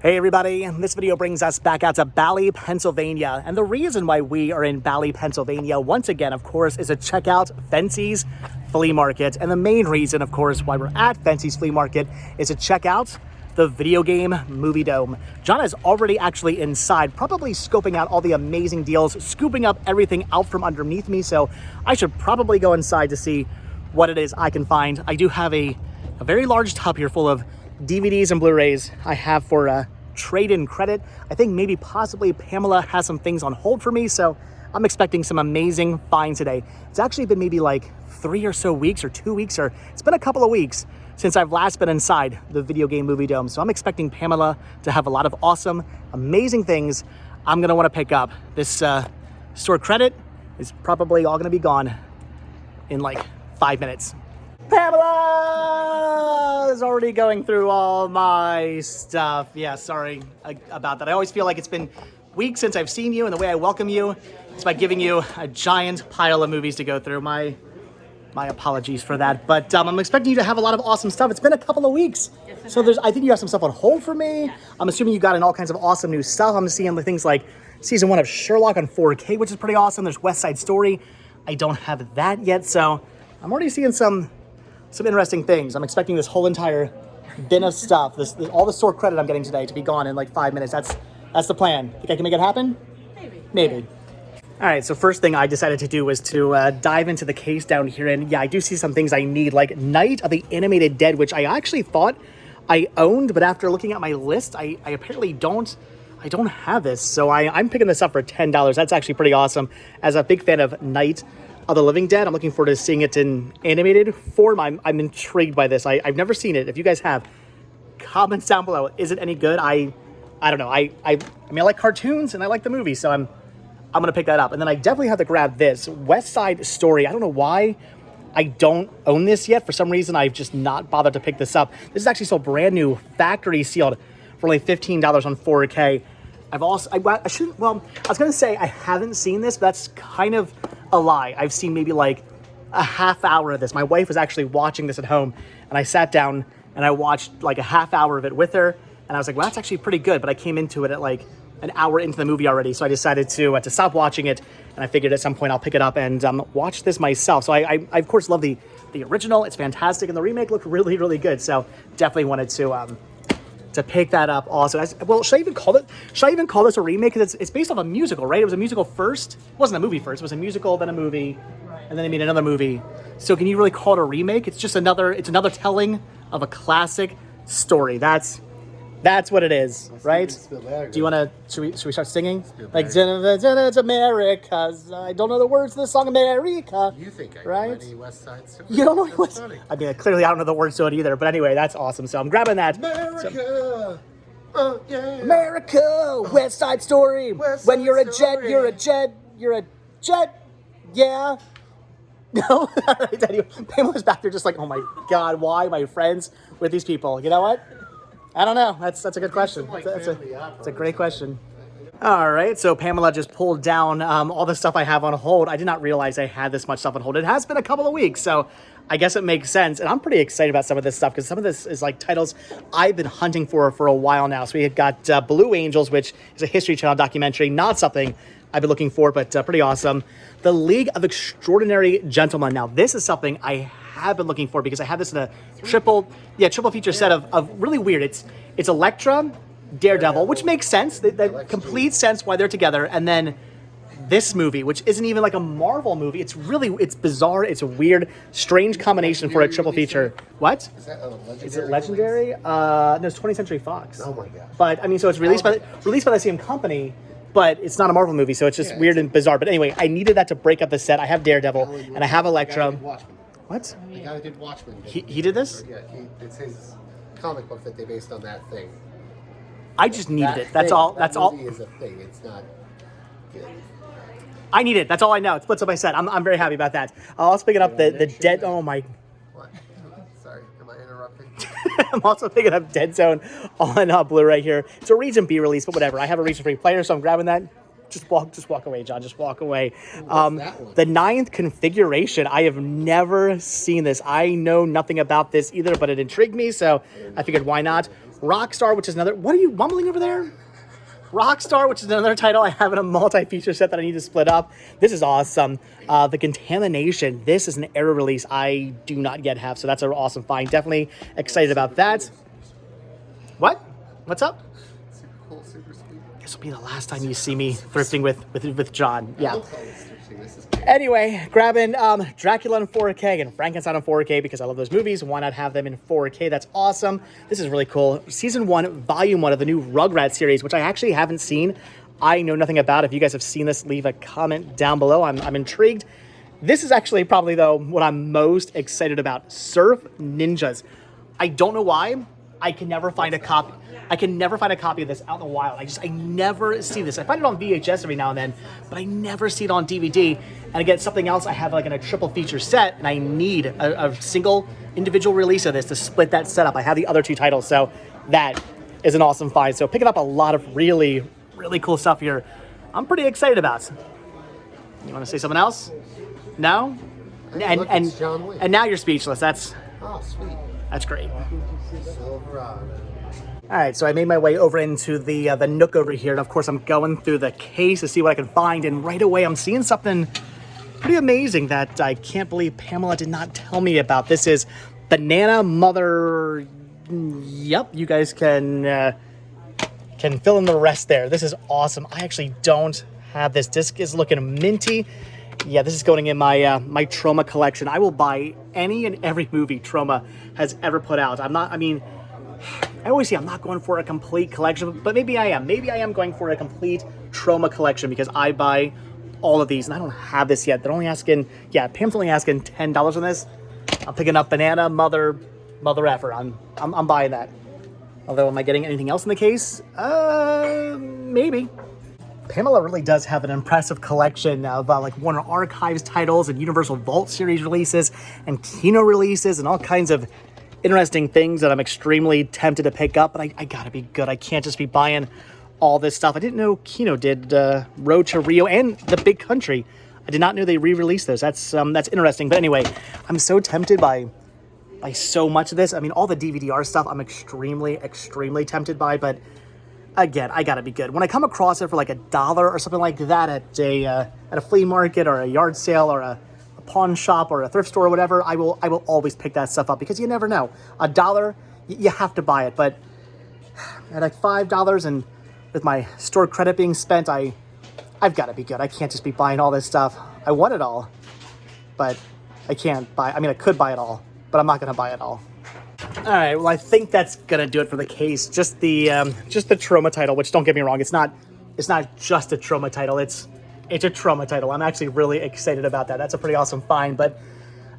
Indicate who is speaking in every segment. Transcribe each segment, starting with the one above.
Speaker 1: Hey everybody, this video brings us back out to Bally, Pennsylvania. And the reason why we are in Bally, Pennsylvania, once again, of course, is to check out Fency's Flea Market. And the main reason, of course, why we're at Fency's Flea Market is to check out the video game movie dome. John is already actually inside, probably scoping out all the amazing deals, scooping up everything out from underneath me. So I should probably go inside to see what it is I can find. I do have a very large tub here full of DVDs and Blu-rays I have for trade-in credit. I think maybe possibly Pamela has some things on hold for me, so I'm expecting some amazing finds today. It's actually been maybe like 3 or so weeks or 2 weeks, or it's been a couple of weeks since I've last been inside the video game movie dome. So I'm expecting Pamela to have a lot of awesome, amazing things I'm gonna wanna pick up. This store credit is probably all gonna be gone in like 5 minutes. Pamela is already going through all my stuff. Yeah, sorry about that. I always feel like it's been weeks since I've seen you, and the way I welcome you is by giving you a giant pile of movies to go through. My apologies for that, but I'm expecting you to have a lot of awesome stuff. It's been a couple of weeks, so I think you have some stuff on hold for me. I'm assuming you got in all kinds of awesome new stuff. I'm seeing things like season 1 of Sherlock on 4K, which is pretty awesome. There's West Side Story. I don't have that yet, so I'm already seeing some interesting things. I'm expecting this whole entire bin of stuff, all the store credit I'm getting today, to be gone in like 5 minutes. That's the plan. Think I can make it happen? Maybe. All right, so first thing I decided to do was to dive into the case down here, and yeah, I do see some things I need, like Night of the Animated Dead, which I actually thought I owned, but after looking at my list, I apparently don't. I don't have this, so I'm picking this up for $10. That's actually pretty awesome. As a big fan of Night of the Living Dead, I'm looking forward to seeing it in animated form. I'm intrigued by this. I've never seen it. If you guys have, comments down below. Is it any good? I don't know. I mean, I like cartoons and I like the movie, so I'm gonna pick that up. And then I definitely have to grab this West Side Story. I don't know why I don't own this yet. For some reason, I've just not bothered to pick this up. This is actually still brand new, factory sealed, for only $15 on 4K. I was gonna say I haven't seen this, but that's kind of a lie. I've seen maybe like a half hour of this. My wife was actually watching this at home, and I sat down and I watched like a half hour of it with her, and I was like, well, that's actually pretty good, but I came into it at like an hour into the movie already, so I decided to stop watching it, and I figured at some point I'll pick it up and watch this myself. So I of course love the original. It's fantastic, and the remake looked really, really good, so definitely wanted to pick that up also. Well, should I even call this a remake? Because it's based off a musical, right? It was a musical first. It wasn't a movie first. It was a musical, then a movie, and then they made another movie. So can you really call it a remake? It's just another telling of a classic story. That's what it is, right? Do you want to? Should we start singing? Like it's America's. I don't know the words to the song America.
Speaker 2: You think I
Speaker 1: right?
Speaker 2: know any West Side Story?
Speaker 1: You don't know what? I mean, clearly I don't know the words to it either. But anyway, that's awesome. So I'm grabbing that.
Speaker 2: America, oh yeah.
Speaker 1: America, West Side Story.
Speaker 2: West
Speaker 1: When
Speaker 2: Side
Speaker 1: you're a jet,
Speaker 2: Story.
Speaker 1: you're a jet. You're a jet. Yeah. No. All right. Anyway, Pamela's back there, just like, oh my God, why am I friends with these people? You know what? I don't know. That's a good question. That's a great question. All right, so Pamela just pulled down all the stuff I have on hold. I did not realize I had this much stuff on hold. It has been a couple of weeks, so I guess it makes sense. And I'm pretty excited about some of this stuff because some of this is like titles I've been hunting for a while now. So we have got Blue Angels, which is a History Channel documentary, not something I've been looking for, but pretty awesome. The League of Extraordinary Gentlemen. Now, this is something I have been looking for because I had this in a triple feature set of really weird. It's Elektra, Daredevil, which makes sense. That complete sense why they're together. And then this movie, which isn't even like a Marvel movie. It's bizarre. It's a weird, strange combination for a triple feature. What?
Speaker 2: Is that a legendary?
Speaker 1: Is it legendary? No, it's 20th Century Fox.
Speaker 2: Oh my gosh.
Speaker 1: But I mean, so it's released by the same company, but it's not a Marvel movie, so it's just weird and bizarre. But anyway, I needed that to break up the set. I have Daredevil and I have Elektra. What?
Speaker 2: The guy who did Watchmen.
Speaker 1: He did this?
Speaker 2: Yeah, it's his comic book that they based on that thing.
Speaker 1: I just needed it. That's all.
Speaker 2: That movie is a thing. It's not good.
Speaker 1: I need it. That's all I know. It splits up my set. I'm very happy about that. I'll also picking up the Dead. Oh my.
Speaker 2: What? Sorry, am I interrupting?
Speaker 1: I'm also picking up Dead Zone on Blu-ray here. It's a Region B release, but whatever. I have a Region 3 player, so I'm grabbing that. Just walk away, John. Just walk away. The 9th Configuration. I have never seen this. I know nothing about this either, but it intrigued me, so I figured why not. Rockstar, which is another... What are you mumbling over there? Rockstar, which is another title I have in a multi-feature set that I need to split up. This is awesome. The Contamination. This is an error release I do not yet have, so that's an awesome find. Definitely excited about that. What? What's up?
Speaker 2: Super cool, super sweet.
Speaker 1: This will be the last time you see me thrifting with John. Yeah.
Speaker 2: This is great.
Speaker 1: Anyway, grabbing Dracula in 4K and Frankenstein in 4K because I love those movies. Why not have them in 4K? That's awesome. This is really cool. Season 1, Volume 1 of the new Rugrats series, which I actually haven't seen. I know nothing about. If you guys have seen this, leave a comment down below. I'm intrigued. This is actually probably, though, what I'm most excited about. Surf Ninjas. I don't know why. I can never find a copy. I can never find a copy of this out in the wild. I never see this. I find it on VHS every now and then, but I never see it on DVD. And again, something else I have like in a triple feature set, and I need a single individual release of this to split that setup. I have the other two titles, so that is an awesome find. So picking up a lot of really, really cool stuff here. I'm pretty excited about. You want to say something else? No?
Speaker 2: Hey, look, it's John Lee.
Speaker 1: And now you're speechless. That's
Speaker 2: sweet.
Speaker 1: That's great.
Speaker 2: Silverado.
Speaker 1: All right, so I made my way over into the nook over here, and of course I'm going through the case to see what I can find, and right away I'm seeing something pretty amazing that I can't believe Pamela did not tell me about. This is Banana Mother. Yep, you guys can fill in the rest there. This is awesome. I actually don't have this. Disc is looking minty. Yeah, this is going in my my Troma collection. I will buy any and every movie Troma has ever put out. I always say I'm not going for a complete collection, but maybe I am. Maybe I am going for a complete Troma collection because I buy all of these, and I don't have this yet. They're only asking, Pam's only asking $10 on this. I'm picking up Banana Mother effer. I'm buying that. Although, am I getting anything else in the case? Maybe. Pamela really does have an impressive collection of like Warner Archives titles and Universal Vault series releases and Kino releases and all kinds of interesting things that I'm extremely tempted to pick up, but I gotta be good. I can't just be buying all this stuff. I didn't know Kino did Road to Rio and The Big Country. I did not know they re-released those. That's interesting. But anyway, I'm so tempted by so much of this. I mean, all the DVD-R stuff I'm extremely, extremely tempted by, but again, I gotta be good. When I come across it for like $1 or something like that at a flea market or a yard sale or a pawn shop or a thrift store or whatever, I will always pick that stuff up because you never know. $1, you have to buy it, but at like $5 and with my store credit being spent, I've got to be good. I can't just be buying all this stuff. I want it all, but I can't buy. I mean, I could buy it all, but I'm not going to buy it all. All right, well, I think that's gonna do it for the case. Just the Troma title, which don't get me wrong, it's not just a Troma title. It's a Troma title. I'm actually really excited about that. That's a pretty awesome find. But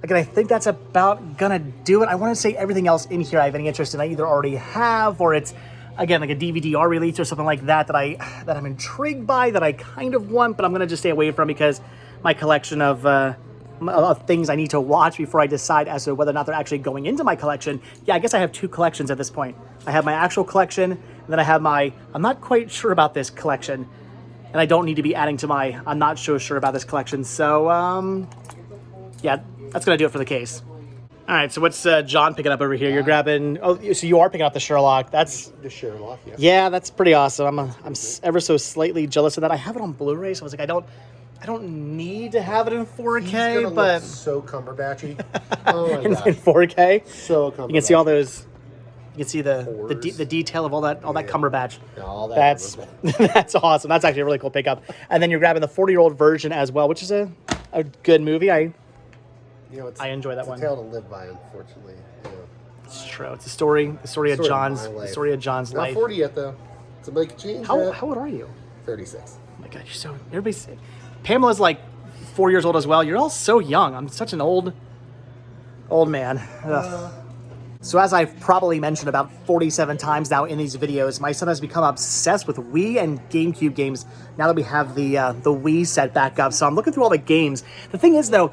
Speaker 1: again, I think that's about gonna do it. I want to say everything else in here I have any interest in, I either already have, or it's again like a DVD-R release or something like that that I'm intrigued by, that I kind of want, but I'm gonna just stay away from because my collection of things I need to watch before I decide as to whether or not they're actually going into my collection. Yeah, I guess I have two collections at this point. I have my actual collection, and then I have my I'm not quite sure about this collection. And I don't need to be adding to my I'm not so sure about this collection. So, yeah, that's going to do it for the case. All right, so what's John picking up over here? You're grabbing... Oh, so you are picking up the Sherlock. That's...
Speaker 2: The Sherlock, yeah.
Speaker 1: Yeah, that's pretty awesome. I'm ever so slightly jealous of that. I have it on Blu-ray, so I was like, I don't need to have it in 4K,
Speaker 2: He's gonna
Speaker 1: but...
Speaker 2: look so Cumberbatchy. Oh, my
Speaker 1: in
Speaker 2: God.
Speaker 1: 4K?
Speaker 2: So Cumberbatchy.
Speaker 1: You can see all those... You can see the detail of all that Cumberbatch.
Speaker 2: Yeah, all that
Speaker 1: That's awesome. That's actually a really cool pickup. And then you're grabbing the 40-year-old version as well, which is a good movie. I enjoy that one.
Speaker 2: It's a tale to live by, unfortunately. Yeah.
Speaker 1: It's true. It's the story of John's life.
Speaker 2: Not 40 yet, though. So make a change.
Speaker 1: How old are you?
Speaker 2: 36.
Speaker 1: Oh my God, you're so... Everybody's... Pamela's like 4 years old as well. You're all so young. I'm such an old man. So as I've probably mentioned about 47 times now in these videos, my son has become obsessed with Wii and GameCube games now that we have the Wii set back up. So I'm looking through all the games. The thing is, though,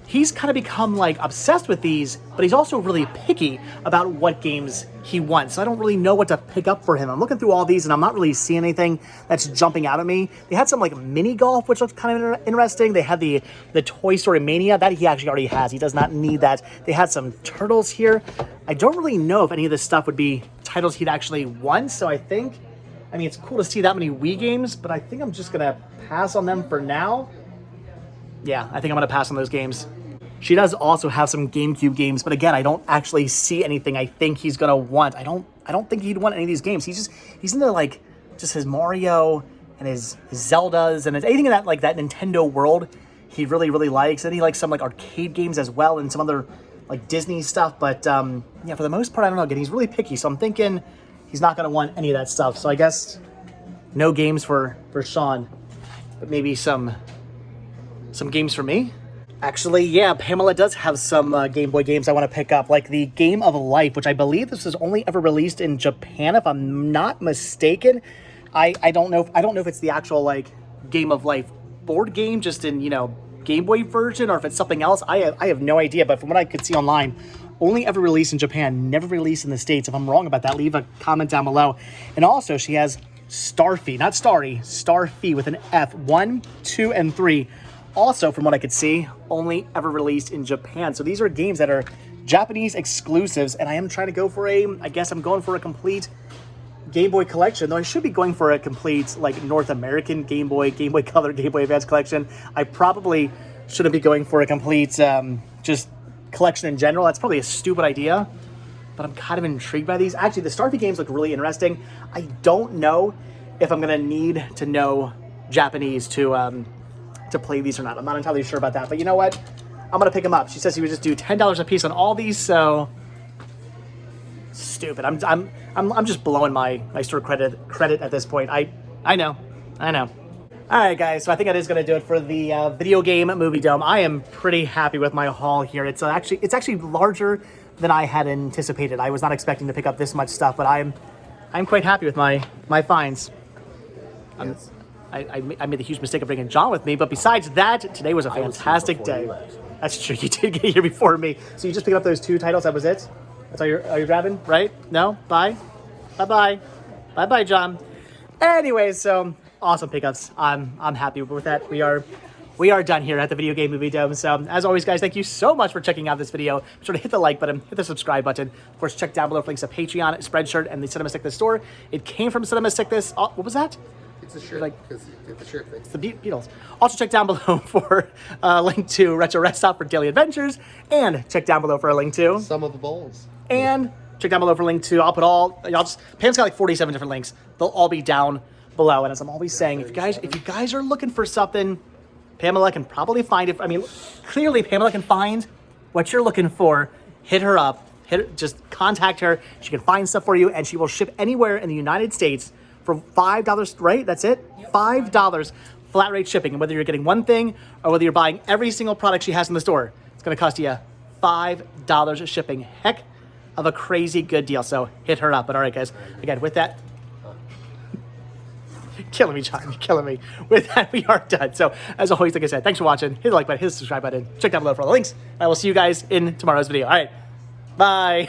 Speaker 1: he's kind of become like obsessed with these, but he's also really picky about what games he wants. So I don't really know what to pick up for him. I'm looking through all these and I'm not really seeing anything that's jumping out at me. They had some like mini golf, which looked kind of interesting. They had the Toy Story Mania that he actually already has. He does not need that. They had some turtles here. I don't really know if any of this stuff would be titles he'd actually want. So I think, I mean, it's cool to see that many Wii games, but I think I'm just gonna pass on them for now. Yeah, I think I'm gonna pass on those games. She does also have some GameCube games, but again, I don't actually see anything I think he's gonna want. I don't think he'd want any of these games. He's into like just his Mario and his Zeldas and anything in that like that Nintendo world he really, really likes. And he likes some like arcade games as well and some other like Disney stuff. But yeah, for the most part, I don't know. Again, he's really picky, so I'm thinking he's not gonna want any of that stuff. So I guess no games for Sean, but maybe some games for me. Actually, yeah, Pamela does have some Game Boy games I want to pick up, like the Game of Life, which I believe this was only ever released in Japan, if I'm not mistaken. I don't know if it's the actual like Game of Life board game, just in Game Boy version, or if it's something else. I have no idea, but from what I could see online, only ever released in Japan, never released in the States. If I'm wrong about that, leave a comment down below. And also, she has Starfy, not Starry, Starfy with an F, 1, 2, and 3. Also, from what I could see, only ever released in Japan. So these are games that are Japanese exclusives, and I am trying to go for I guess I'm going for a complete Game Boy collection, though I should be going for a complete, like, North American Game Boy Color, Game Boy Advance collection. I probably shouldn't be going for a complete, just collection in general. That's probably a stupid idea, but I'm kind of intrigued by these. Actually, the Starfy games look really interesting. I don't know if I'm going to need to know Japanese to play these or not. I'm not entirely sure about that, but you know what? I'm gonna pick them up. She says she would just do $10 a piece on all these, so stupid. I'm just blowing my store credit at this point. I know. All right, guys. So I think that is gonna do it for the video game movie dome. I am pretty happy with my haul here. It's actually larger than I had anticipated. I was not expecting to pick up this much stuff, but I'm quite happy with my finds.
Speaker 2: Yes.
Speaker 1: I made the huge mistake of bringing John with me, but besides that, today was a fantastic day. That's true. You did get here before me. So you just picked up those 2 titles. That was it? That's all you're grabbing, right? No? Bye? Bye-bye. Bye-bye, John. Anyways, so awesome pickups. I'm happy with that. We are done here at the Video Game Movie Dome. So as always, guys, thank you so much for checking out this video. Be sure to hit the like button, hit the subscribe button. Of course, check down below for links to Patreon, Spreadshirt, and the Cinema Sickness store. It came from Cinema Sickness. What was that?
Speaker 2: It's a shirt, because the shirt thing.
Speaker 1: It's the Beatles. Also check down below for a link to Retro Rest Stop for daily adventures, and check down below for a link to
Speaker 2: some of the bowls.
Speaker 1: And check down below for a link to, Pam's got like 47 different links. They'll all be down below. And as I'm always saying, if you guys are looking for something, Pamela can probably find it. I mean, clearly Pamela can find what you're looking for. Hit her up. Just contact her. She can find stuff for you, and she will ship anywhere in the United States for $5, right? That's it? Yep. $5 flat rate shipping. And whether you're getting one thing or whether you're buying every single product she has in the store, it's going to cost you $5 shipping. Heck of a crazy good deal. So hit her up. But all right, guys, again, with that, killing me, John, you're killing me. With that, we are done. So as always, like I said, thanks for watching. Hit the like button, hit the subscribe button. Check down below for all the links. I will see you guys in tomorrow's video. All right, bye.